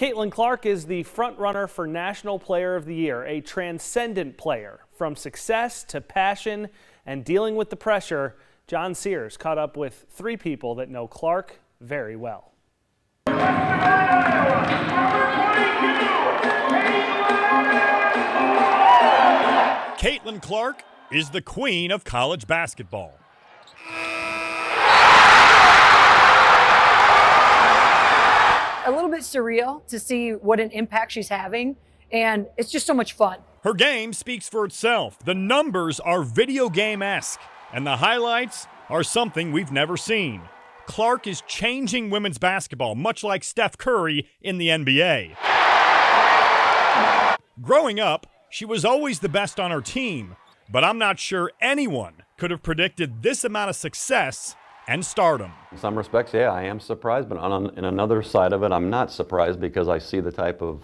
Caitlin Clark is the front runner for National Player of the Year, a transcendent player. From success to passion and dealing with the pressure, John Sears caught up with three people that know Clark very well. Caitlin Clark is the queen of college basketball. A little bit surreal to see what an impact she's having, and it's just so much fun. Her game speaks for itself. The numbers are video game-esque, and the highlights are something we've never seen. Clark is changing women's basketball, much like Steph Curry in the NBA. Growing up, she was always the best on her team, but I'm not sure anyone could have predicted this amount of success and stardom. In some respects, yeah, I am surprised, but in another side of it, I'm not surprised because I see the type of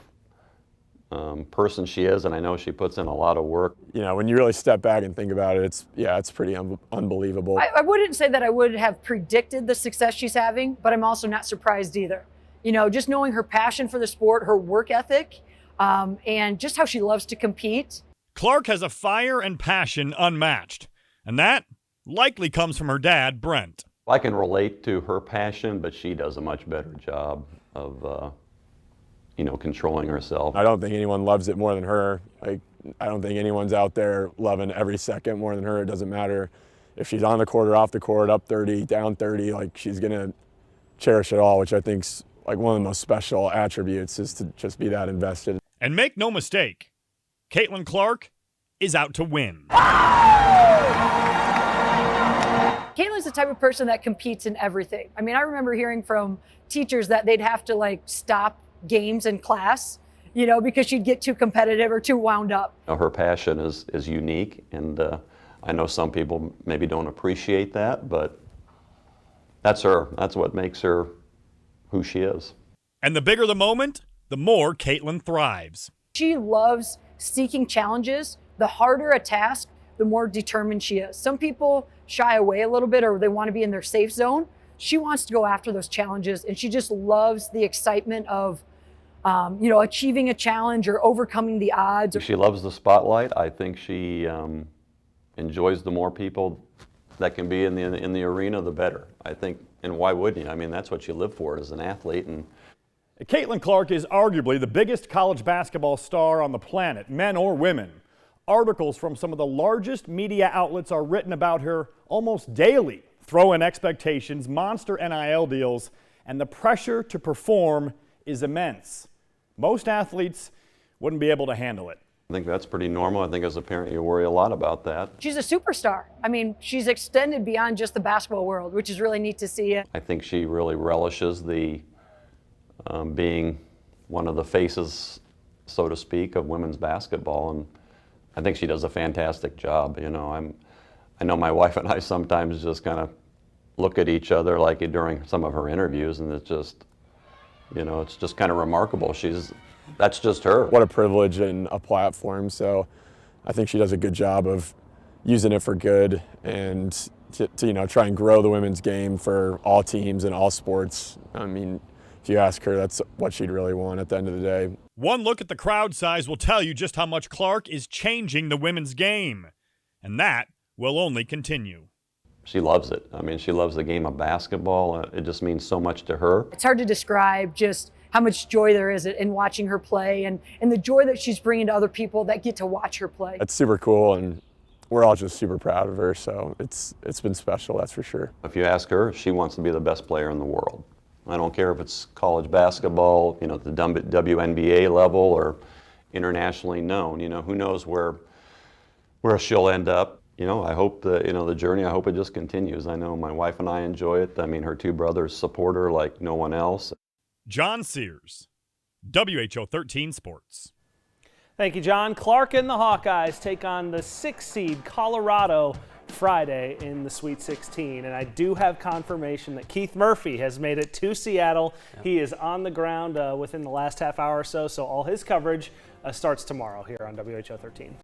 person she is, and I know she puts in a lot of work. You know, when you really step back and think about it, it's pretty unbelievable. I wouldn't say that I would have predicted the success she's having, but I'm also not surprised either. You know, just knowing her passion for the sport, her work ethic, and just how she loves to compete. Clark has a fire and passion unmatched, and that likely comes from her dad, Brent. I can relate to her passion, but she does a much better job of controlling herself. I don't think anyone loves it more than her. I don't think anyone's out there loving every second more than her. It doesn't matter if she's on the court or off the court, up 30, down 30, like she's gonna cherish it all, which I think's like one of the most special attributes, is to just be that invested. And make no mistake, Caitlin Clark is out to win. Caitlin's the type of person that competes in everything. I mean, I remember hearing from teachers that they'd have to stop games in class, because she'd get too competitive or too wound up. Her passion is unique, and I know some people maybe don't appreciate that, but that's her. That's what makes her who she is. And the bigger the moment, the more Caitlin thrives. She loves seeking challenges. The harder a task, the more determined she is. Some people shy away a little bit, or they want to be in their safe zone. She wants to go after those challenges, and she just loves the excitement of achieving a challenge or overcoming the odds. She loves the spotlight. I think she enjoys the more people that can be in the arena, the better. I think, and why wouldn't you? I mean, that's what you live for as an athlete. And Caitlin Clark is arguably the biggest college basketball star on the planet, men or women. Articles from some of the largest media outlets are written about her almost daily. Throw in expectations, monster NIL deals, and the pressure to perform is immense. Most athletes wouldn't be able to handle it. I think that's pretty normal. I think as a parent you worry a lot about that. She's a superstar. I mean, she's extended beyond just the basketball world, which is really neat to see. I think she really relishes the being one of the faces, so to speak, of women's basketball, and I think she does a fantastic job. I know my wife and I sometimes just kind of look at each other like during some of her interviews, and it's just kind of remarkable. That's just her. What a privilege and a platform. So I think she does a good job of using it for good, and to try and grow the women's game for all teams and all sports. I mean, if you ask her, that's what she'd really want at the end of the day. One look at the crowd size will tell you just how much Clark is changing the women's game, and that will only continue. She loves it. I mean, she loves the game of basketball. It just means so much to her. It's hard to describe just how much joy there is in watching her play, and the joy that she's bringing to other people that get to watch her play. It's super cool, and we're all just super proud of her, so it's been special, that's for sure. If you ask her, she wants to be the best player in the world. I don't care if it's college basketball, the WNBA level, or internationally known. Who knows where she'll end up. I hope the journey, I hope it just continues. I know my wife and I enjoy it. I mean, her two brothers support her like no one else. John Sears, WHO 13 Sports. Thank you, John. Clark and the Hawkeyes take on the 6th seed Colorado Friday in the Sweet 16, and I do have confirmation that Keith Murphy has made it to Seattle. Yeah. He is on the ground within the last half hour or so all his coverage starts tomorrow here on WHO 13.